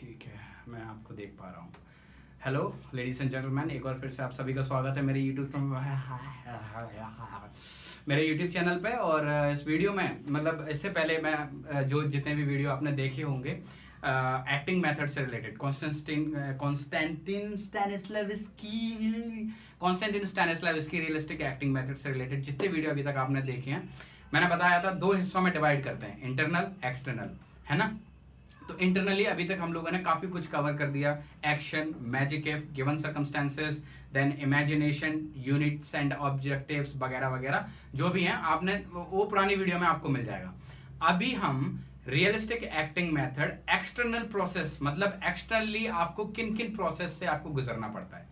ठीक है, मैं आपको देख पा रहा हूँ। हेलो लेडीज एंड जेंटलमैन, एक बार फिर से आप सभी का स्वागत है मेरे यूट्यूब चैनल पे। और इस वीडियो में मतलब इससे पहले मैं जो जितने भी वीडियो आपने देखे होंगे एक्टिंग मेथड से related Konstantin Stanislavski realistic acting method से रिलेटेड जितने वीडियो अभी तक आपने देखे हैं, मैंने बताया था दो हिस्सों में डिवाइड करते हैं, इंटरनल एक्सटर्नल, है ना। तो इंटरनली अभी तक हम लोगों ने काफी कुछ कवर कर दिया, action, magic if, given circumstances, then imagination, units and objectives वगैरह वगैरह जो भी हैं आपने वो पुरानी वीडियो में आपको मिल जाएगा। अभी हम realistic acting method external process, मतलब एक्सटर्नली आपको किन किन प्रोसेस से आपको गुजरना पड़ता है।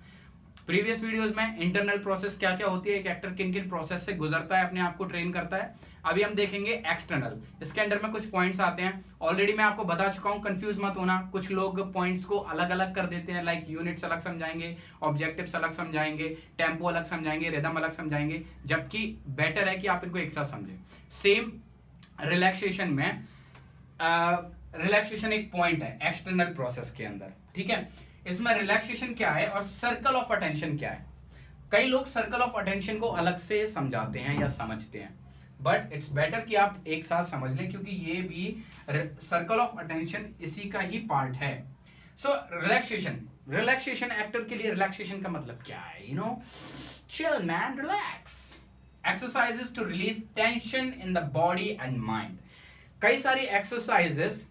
प्रीवियस वीडियोस में इंटरनल प्रोसेस क्या क्या होती है, एक एक्टर किन किन प्रोसेस से गुजरता है, अपने आप को ट्रेन करता है। अभी हम देखेंगे एक्सटर्नल। इसके अंदर में कुछ पॉइंट्स आते हैं, ऑलरेडी मैं आपको बता चुका हूं, कंफ्यूज मत होना। कुछ लोग पॉइंट्स को अलग अलग कर देते हैं, लाइक यूनिट्स अलग समझाएंगे, ऑब्जेक्टिव्स अलग समझाएंगे, टेम्पो अलग समझाएंगे, रिदम अलग समझाएंगे, जबकि बेटर है कि आप इनको एक साथ समझें। सेम रिलैक्सेशन में रिलैक्सेशन एक पॉइंट है एक्सटर्नल प्रोसेस के अंदर, ठीक है। इसमें रिलैक्सेशन क्या है और सर्कल ऑफ अटेंशन क्या है। कई लोग सर्कल ऑफ अटेंशन को अलग से समझाते हैं या समझते हैं, बट इट्स बेटर कि आप एक साथ समझ लें, क्योंकि ये भी सर्कल ऑफ अटेंशन इसी का ही पार्ट है। सो रिलैक्सेशन एक्टर के लिए रिलैक्सेशन का मतलब क्या है, chill man, relax, exercises to release tension in the body and mind. कई सारी एक्सरसाइजेस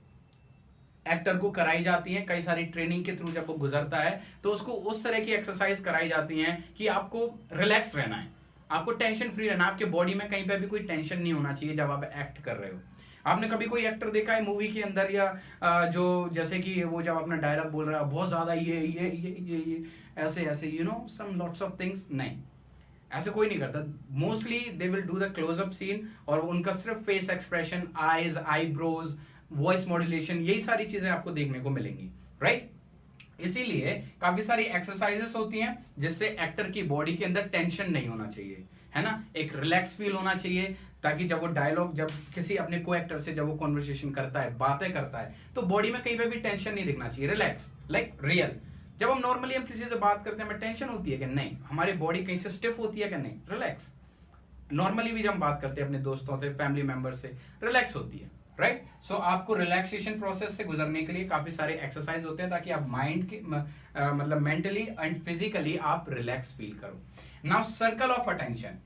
एक्टर को कराई जाती हैं, कई सारी ट्रेनिंग के थ्रू जब वो गुजरता है तो उसको उस तरह की एक्सरसाइज कराई जाती हैं कि आपको रिलैक्स रहना है, आपको टेंशन फ्री रहना, आपके बॉडी में कहीं पे भी कोई टेंशन नहीं होना चाहिए जब आप एक्ट कर रहे हो। आपने कभी कोई एक्टर देखा है मूवी के अंदर, या जो जैसे कि वो जब अपना डायलॉग बोल रहा है बहुत ज्यादा ये ऐसे ऐसे सम लॉट्स ऑफ थिंग्स, नहीं, ऐसे कोई नहीं करता। Mostly they will do the closeup scene और उनका सिर्फ face expression, eyes, eyebrows, voice modulation, यही सारी चीजें आपको देखने को मिलेंगी, राइट। इसीलिए काफी सारी एक्सरसाइजेस होती हैं जिससे एक्टर की बॉडी के अंदर टेंशन नहीं होना चाहिए, है ना, एक रिलैक्स फील होना चाहिए, ताकि जब वो डायलॉग, जब किसी अपने को एक्टर से जब वो कॉन्वर्सेशन करता है, बातें करता है, तो बॉडी में कहीं पे भी टेंशन नहीं दिखना चाहिए, रिलैक्स, लाइक रियल। जब हम नॉर्मली हम किसी से बात करते हैं, हमें टेंशन होती है कि नहीं, हमारी बॉडी कहीं से स्टिफ होती है कि नहीं, रिलैक्स। नॉर्मली भी जब हम बात करते हैं अपने दोस्तों से, फैमिली मेंबर से, रिलैक्स होती है, राइट। सो आपको रिलैक्सेशन प्रोसेस से गुजरने के लिए काफी सारे एक्सरसाइज होते हैं ताकि आप माइंड के मतलब मेंटली एंड फिजिकली आप रिलैक्स फील करो। Now circle of attention,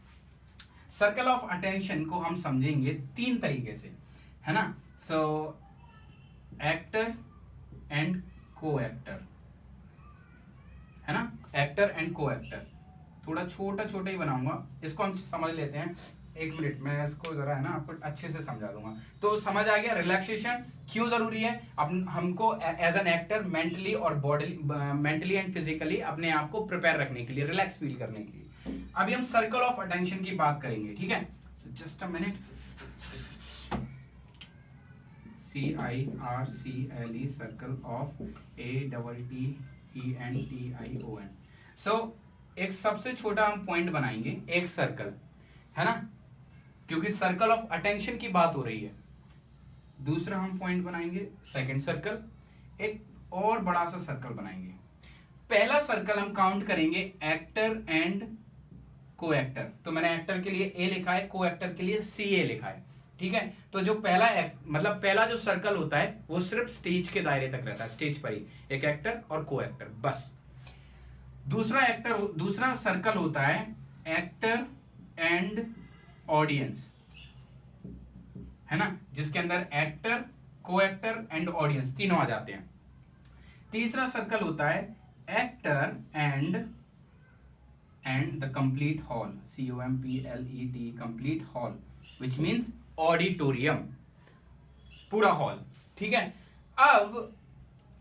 circle of attention को हम समझेंगे तीन तरीके से, है ना। सो एक्टर एंड को एक्टर, है ना, एक्टर एंड को एक्टर। थोड़ा छोटा छोटा ही बनाऊंगा, इसको हम समझ लेते हैं। एक मिनट, मैं इसको जरा है ना आपको अच्छे से समझा दूंगा तो समझ आ गया रिलैक्सेशन क्यों जरूरी है। हमको एज एन एक्टर मेंटली और बॉडी, मेंटली एंड फिजिकली अपने आप को प्रिपेयर रखने के लिए, रिलैक्स फील करने के लिए। अभी हम सर्कल ऑफ अटेंशन की बात करेंगे, ठीक है। Just a minute, CIRCLE, circle of ATTENTION। सो एक सबसे छोटा हम पॉइंट बनाएंगे, एक सर्कल, है ना, क्योंकि सर्कल ऑफ अटेंशन की बात हो रही है। दूसरा हम पॉइंट बनाएंगे सेकंड सर्कल, एक और बड़ा सा सर्कल बनाएंगे। पहला सर्कल हम काउंट करेंगे एक्टर एंड को एक्टर। तो मैंने एक्टर के लिए A लिखा है, को एक्टर के लिए CA लिखा है, ठीक है। तो जो पहला मतलब पहला जो सर्कल होता है वो सिर्फ स्टेज के दायरे तक रहता है, स्टेज पर ही, एक एक्टर और को एक्टर, बस। दूसरा सर्कल होता है एक्टर एंड ऑडियंस, है ना, जिसके अंदर एक्टर, को एक्टर एंड ऑडियंस तीनों आ जाते हैं। तीसरा सर्कल होता है actor and the complete hall, COMPLET, complete hall, which means auditorium, पूरा हॉल, ठीक है। अब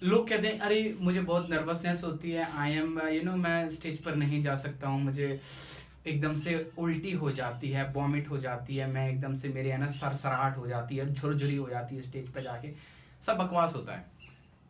लोग कहते हैं अरे मुझे बहुत नर्वसनेस होती है, आई एम मैं स्टेज पर नहीं जा सकता हूँ, मुझे एकदम से उल्टी हो जाती है, वॉमिट हो जाती है, मैं एकदम से मेरे है ना सरसराहट हो जाती है, झुरझुरी हो जाती है स्टेज पे जाके। सब बकवास होता है,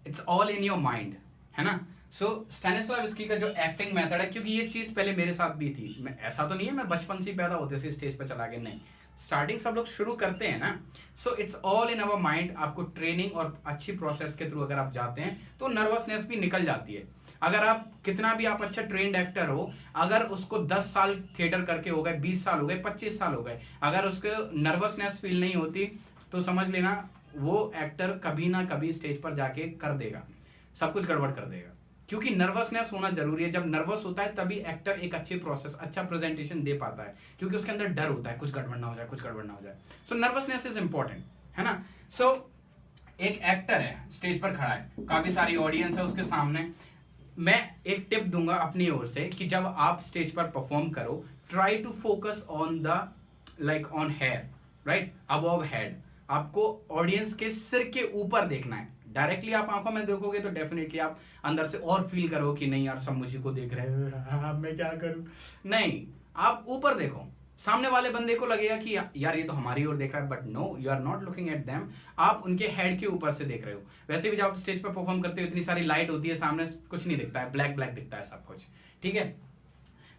it's all in your mind, है ना। सो स्टैनिस्लाविस्की का जो एक्टिंग मेथड है, क्योंकि ये चीज पहले मेरे साथ भी थी, मैं ऐसा तो नहीं है मैं बचपन से पैदा होते से स्टेज पे चला गया, नहीं, स्टार्टिंग सब लोग शुरू करते हैं ना, so it's all in our mind. आपको ट्रेनिंग और अच्छी प्रोसेस के थ्रू अगर आप जाते हैं तो नर्वसनेस भी निकल जाती है। अगर आप कितना भी आप अच्छा ट्रेंड एक्टर हो, अगर उसको 10 साल थिएटर करके हो गए, 20 साल हो गए, 25 साल हो गए, अगर उसको नर्वसनेस फील नहीं होती तो समझ लेना वो एक्टर कभी ना कभी स्टेज पर जाके कर देगा, सब कुछ गड़बड़ कर देगा। क्योंकि नर्वसनेस होना जरूरी है। जब नर्वस होता है तभी एक्टर एक अच्छी प्रोसेस, अच्छा प्रेजेंटेशन दे पाता है, क्योंकि उसके अंदर डर होता है कुछ गड़बड़ ना हो जाए, कुछ गड़बड़ ना हो जाए। सो नर्वसनेस इज इंपॉर्टेंट, है ना। सो एक एक्टर है, स्टेज पर खड़ा है, काफी सारी ऑडियंस है उसके सामने। मैं एक टिप दूंगा अपनी ओर से कि जब आप स्टेज पर परफॉर्म करो, try to focus on the like on hair, right, above head. आपको ऑडियंस के सिर के ऊपर देखना है। डायरेक्टली आप आंखों में देखोगे तो डेफिनेटली आप अंदर से और फील करो कि नहीं यार सब मुझे को देख रहे हैं, मैं क्या करूं। नहीं, आप ऊपर देखो, सामने वाले बंदे को लगेगा कि यार ये तो हमारी ओर देख रहा है, but no, you are not looking at them, आप उनके हेड के ऊपर से देख रहे हो। वैसे भी जब आप स्टेज पर परफॉर्म करते हो इतनी सारी लाइट होती है, सामने कुछ नहीं दिखता है, ब्लैक ब्लैक दिखता है सब कुछ, ठीक है।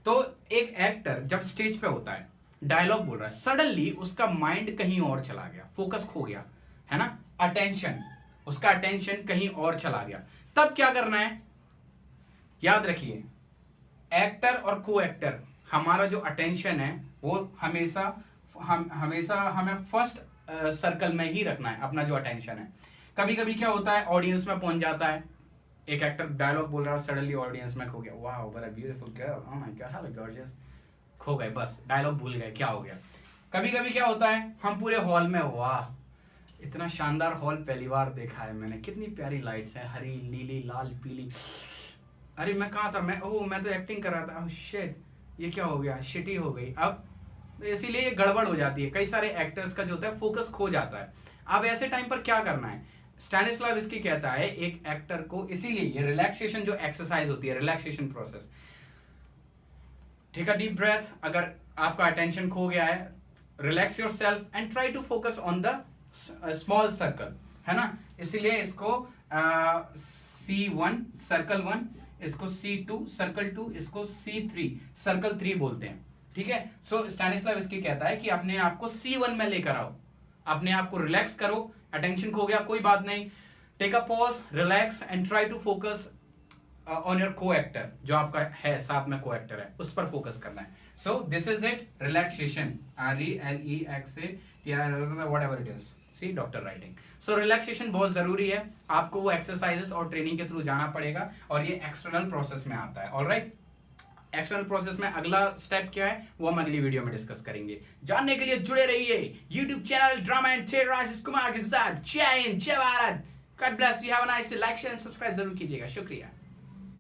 तो एक एक्टर जब स्टेज पे होता है, डायलॉग बोल रहा है, सडनली उसका माइंड कहीं और चला गया, फोकस खो गया, है ना, अटेंशन, उसका अटेंशन कहीं और चला गया, तब क्या करना है, याद रखिए, एक्टर और को एक्टर, हमारा जो अटेंशन है वो हमेशा हमें फर्स्ट सर्कल में ही रखना है, अपना जो अटेंशन है। कभी कभी क्या होता है, ऑडियंस में पहुंच जाता है, एक एक्टर डायलॉग बोल रहा है, सडनली ऑडियंस में खो गया, वाह what a beautiful girl, oh my God, hello gorgeous, खो गए, बस डायलॉग भूल गए, क्या हो गया। कभी कभी क्या होता है, हम पूरे हॉल में, वाह इतना शानदार हॉल पहली बार देखा है मैंने, कितनी प्यारी लाइट्स हैं, हरी नीली लाल पीली, अरे मैं कहाँ था, मैं तो एक्टिंग कर रहा था, शिट ये क्या हो गया, शिटी हो गई। अब इसीलिए ये गड़बड़ हो जाती है, कई सारे एक्टर्स का जो होता है फोकस खो जाता है। अब ऐसे टाइम पर क्या करना है, स्टैनिस्लाविस्की कहता है एक एक्टर को, इसीलिए ये रिलैक्सेशन जो एक्सरसाइज होती है, relaxation process, take a deep breath, अगर आपका अटेंशन खो गया है, relax yourself and try to focus on the small circle, है ना। इसीलिए इसको C1 सर्कल 1, इसको C2 सर्कल 2, इसको C3 सर्कल 3 बोलते हैं, ठीक है। सो स्टैनिस्लाविस्की कहता है कि अपने आप को C1 में लेकर आओ, अपने आप को रिलैक्स करो, अटेंशन खो गया कोई बात नहीं, take a pause, relax and try to focus on your coactor, जो आपका है साथ में को एक्टर है, उस पर फोकस करना है। So this is it, relaxation, RELEXA, whatever it is, see doctor writing. So relaxation बहुत जरूरी है, आपको वो एक्सरसाइजेस और ट्रेनिंग के थ्रू जाना पड़ेगा, और ये एक्सटर्नल प्रोसेस में आता है। ऑलराइट, एक्सटर्नल प्रोसेस में अगला स्टेप क्या है वो हम अगली वीडियो में डिस्कस करेंगे। जानने के लिए जुड़े रहिए YouTube channel drama and theatre artist Kumar के साथ। जय हिंद, जय Bharat, God bless you, have a nice day, like share and subscribe जरूर कीजिएगा, शुक्रिया।